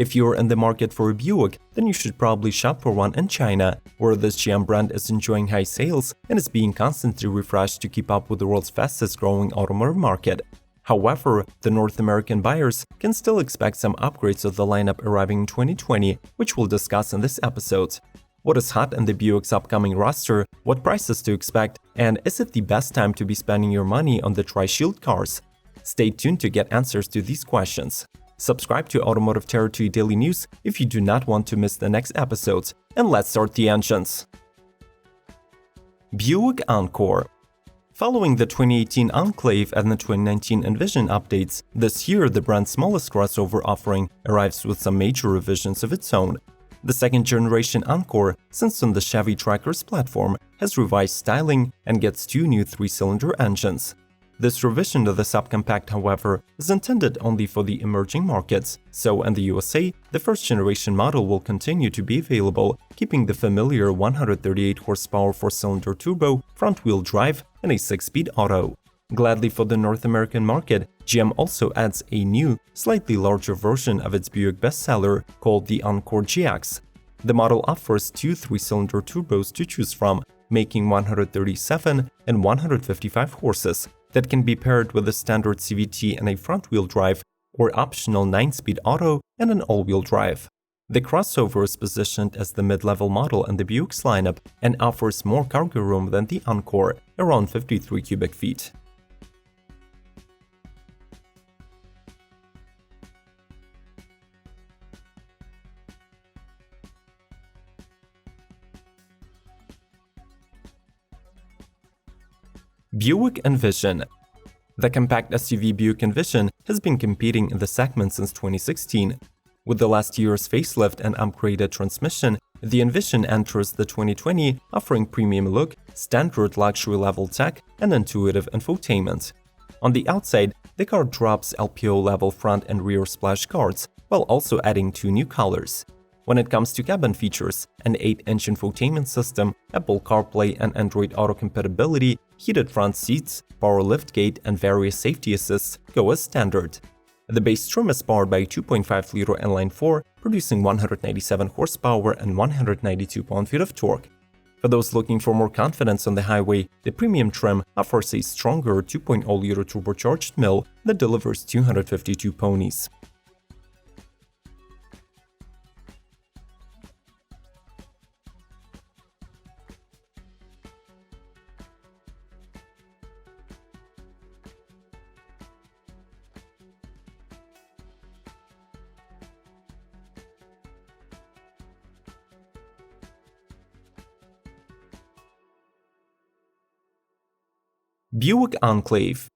If you're in the market for a Buick, then you should probably shop for one in China, where this GM brand is enjoying high sales and is being constantly refreshed to keep up with the world's fastest-growing automotive market. However, the North American buyers can still expect some upgrades of the lineup arriving in 2020, which we'll discuss in this episode. What is hot in the Buick's upcoming roster, what prices to expect, and is it the best time to be spending your money on the Tri-Shield cars? Stay tuned to get answers to these questions. Subscribe to Automotive Territory Daily News if you do not want to miss the next episodes, and let's start the engines. Buick Encore. Following the 2018 ENCLAVE and the 2019 Envision updates, this year the brand's smallest crossover offering arrives with some major revisions of its own. The second-generation Encore, sits on the Chevy Trackers platform, has revised styling and gets two new 3-cylinder engines. This revision to the subcompact, however, is intended only for the emerging markets, so in the USA, the first-generation model will continue to be available, keeping the familiar 138 horsepower 4-cylinder turbo, front-wheel drive, and a 6-speed auto. Gladly for the North American market, GM also adds a new, slightly larger version of its Buick bestseller called the Encore GX. The model offers two 3-cylinder turbos to choose from, making 137 and 155 horses, that can be paired with a standard CVT and a front-wheel drive, or optional 9-speed auto and an all-wheel drive. The crossover is positioned as the mid-level model in the Buick's lineup and offers more cargo room than the Encore, around 53 cubic feet. Buick Envision. The compact SUV Buick Envision has been competing in the segment since 2016. With the last year's facelift and upgraded transmission, the Envision enters the 2020 offering premium look, standard luxury-level tech, and intuitive infotainment. On the outside, the car drops LPO-level front and rear splash guards, while also adding two new colors. When it comes to cabin features, an 8-inch infotainment system, Apple CarPlay and Android Auto compatibility, heated front seats, power liftgate, and various safety assists go as standard. The base trim is powered by a 2.5-liter inline-4, producing 197 horsepower and 192 pound-feet of torque. For those looking for more confidence on the highway, the premium trim offers a stronger 2.0-liter turbocharged mill that delivers 252 ponies. Buick Enclave.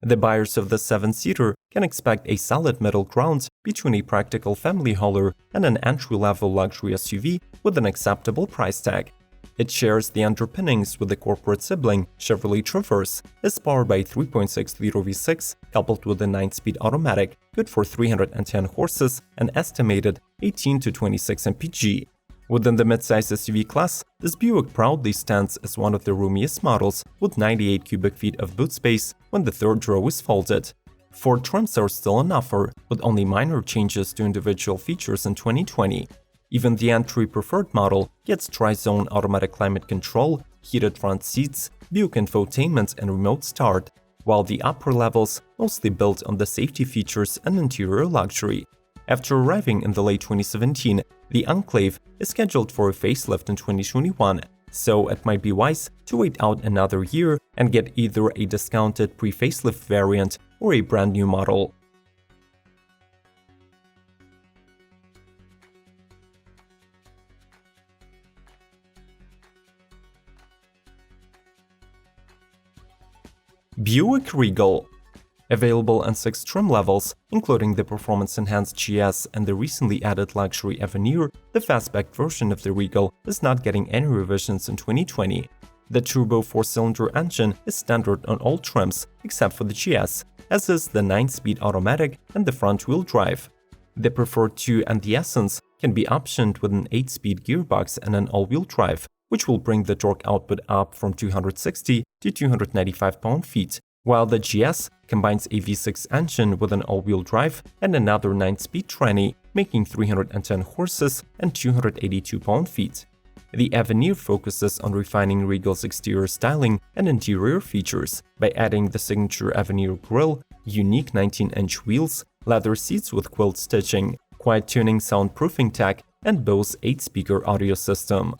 The buyers of the 7-seater can expect a solid middle ground between a practical family hauler and an entry-level luxury SUV with an acceptable price tag. It shares the underpinnings with the corporate sibling Chevrolet Traverse, is powered by a 3.6-liter V6 coupled with a 9-speed automatic, good for 310 horses and estimated 18 to 26 mpg. Within the midsize SUV class, this Buick proudly stands as one of the roomiest models, with 98 cubic feet of boot space when the third row is folded. 4 trims are still on offer, with only minor changes to individual features in 2020. Even the entry preferred model gets tri-zone automatic climate control, heated front seats, Buick infotainment, and remote start, while the upper levels mostly built on the safety features and interior luxury. After arriving in the late 2017, the Enclave is scheduled for a facelift in 2021, so it might be wise to wait out another year and get either a discounted pre-facelift variant or a brand new model. Buick Regal. Available in 6 trim levels, including the performance-enhanced GS and the recently added luxury Avenir, the fastback version of the Regal is not getting any revisions in 2020. The turbo 4-cylinder engine is standard on all trims except for the GS, as is the 9-speed automatic and the front-wheel drive. The preferred 2 and the Essence can be optioned with an 8-speed gearbox and an all-wheel drive, which will bring the torque output up from 260 to 295 pound-feet, while the GS combines a V6 engine with an all-wheel drive and another 9-speed tranny, making 310 horses and 282 pound-feet. The Avenir focuses on refining Regal's exterior styling and interior features by adding the signature Avenir grille, unique 19-inch wheels, leather seats with quilt stitching, quiet tuning soundproofing tech, and Bose 8-speaker audio system.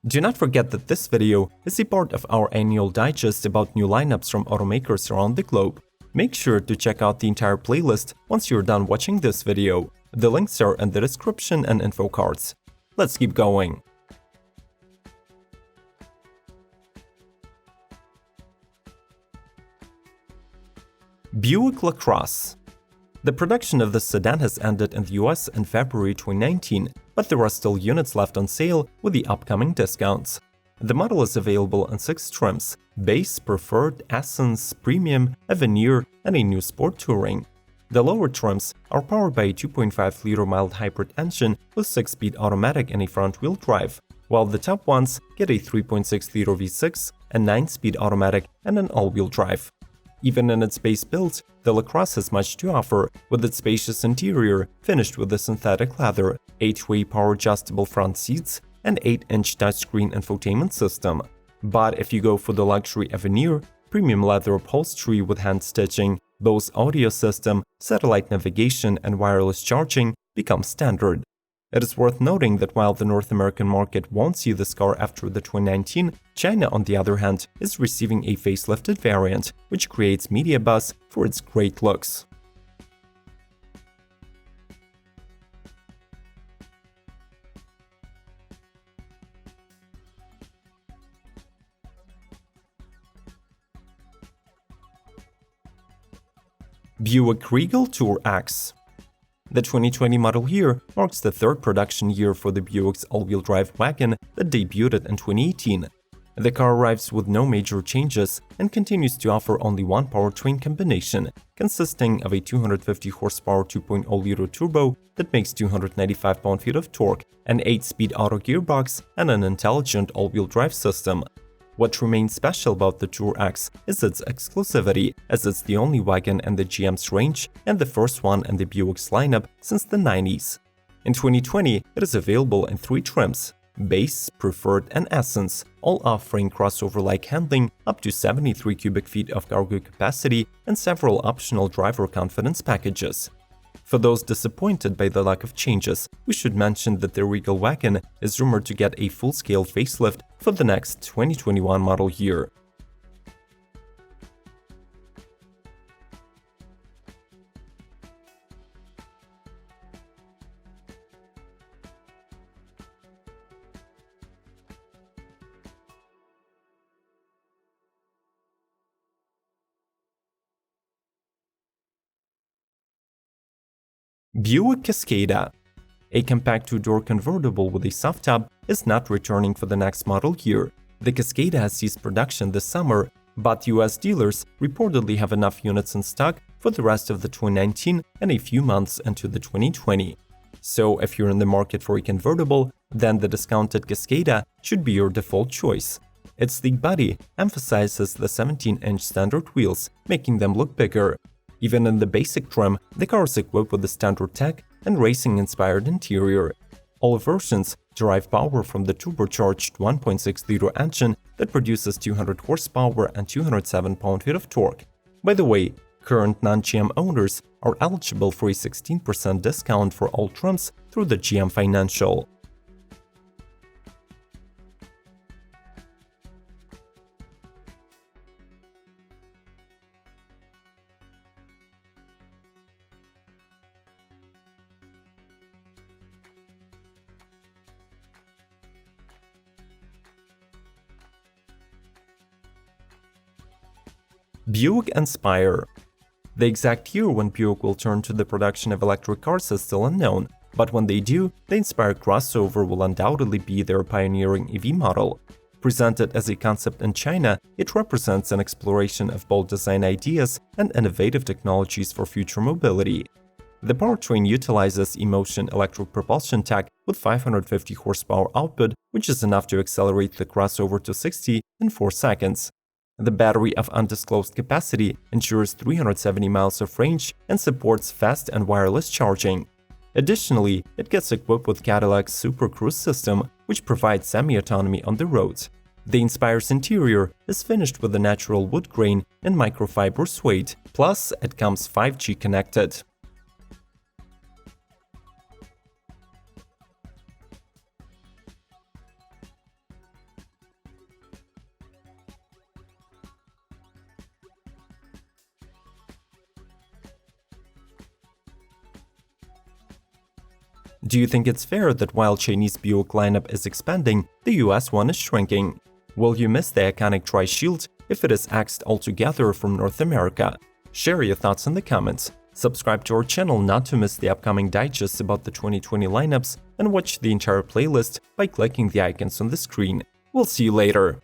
Do not forget that this video is a part of our annual digest about new lineups from automakers around the globe. Make sure to check out the entire playlist once you're done watching this video. The links are in the description and info cards. Let's keep going. Buick LaCrosse. The production of this sedan has ended in the US in February 2019, but there are still units left on sale with the upcoming discounts. The model is available in 6 trims: Base, Preferred, Essence, Premium, Avenir, and a new Sport Touring. The lower trims are powered by a 2.5-liter mild hybrid engine with 6-speed automatic and a front-wheel drive, while the top ones get a 3.6-liter V6, a 9-speed automatic, and an all-wheel drive. Even in its base build, the LaCrosse has much to offer, with its spacious interior finished with a synthetic leather, 8-way power-adjustable front seats, and 8-inch touchscreen infotainment system. But if you go for the luxury Avenir, premium leather upholstery with hand stitching, Bose audio system, satellite navigation, and wireless charging become standard. It is worth noting that while the North American market won't see this car after the 2019, China, on the other hand, is receiving a facelifted variant, which creates media buzz for its great looks. Buick Regal Tour X. The 2020 model year marks the 3rd production year for the Buick's all-wheel drive wagon that debuted in 2018. The car arrives with no major changes and continues to offer only one powertrain combination, consisting of a 250 horsepower 2.0-liter turbo that makes 295 pound-feet of torque, an 8-speed auto gearbox, and an intelligent all-wheel drive system. What remains special about the Tour X is its exclusivity, as it's the only wagon in the GM's range and the first one in the Buick's lineup since the 90s. In 2020, it is available in 3 trims: Base, Preferred, and Essence, all offering crossover-like handling, up to 73 cubic feet of cargo capacity, and several optional driver confidence packages. For those disappointed by the lack of changes, we should mention that the Regal wagon is rumored to get a full-scale facelift for the next 2021 model year. Buick Cascada. A compact 2-door convertible with a soft top is not returning for the next model year. The Cascada has ceased production this summer, but US dealers reportedly have enough units in stock for the rest of the 2019 and a few months into the 2020. So if you're in the market for a convertible, then the discounted Cascada should be your default choice. Its sleek body emphasizes the 17-inch standard wheels, making them look bigger. Even in the basic trim, the car is equipped with the standard tech and racing-inspired interior. All versions derive power from the turbocharged 1.6-liter engine that produces 200 horsepower and 207 pound-feet of torque. By the way, current non-GM owners are eligible for a 16% discount for all trims through the GM Financial. Buick ENSPIRE. The exact year when Buick will turn to the production of electric cars is still unknown, but when they do, the ENSPIRE crossover will undoubtedly be their pioneering EV model. Presented as a concept in China, it represents an exploration of bold design ideas and innovative technologies for future mobility. The powertrain utilizes eMotion electric propulsion tech with 550 horsepower output, which is enough to accelerate the crossover to 60 in 4 seconds. The battery of undisclosed capacity ensures 370 miles of range and supports fast and wireless charging. Additionally, it gets equipped with Cadillac's Super Cruise system, which provides semi-autonomy on the road. The ENSPIRE's interior is finished with a natural wood grain and microfiber suede, plus it comes 5G connected. Do you think it's fair that while Chinese Buick lineup is expanding, the US one is shrinking? Will you miss the iconic tri-shield if it is axed altogether from North America? Share your thoughts in the comments. Subscribe to our channel not to miss the upcoming digests about the 2020 lineups, and watch the entire playlist by clicking the icons on the screen. We'll see you later!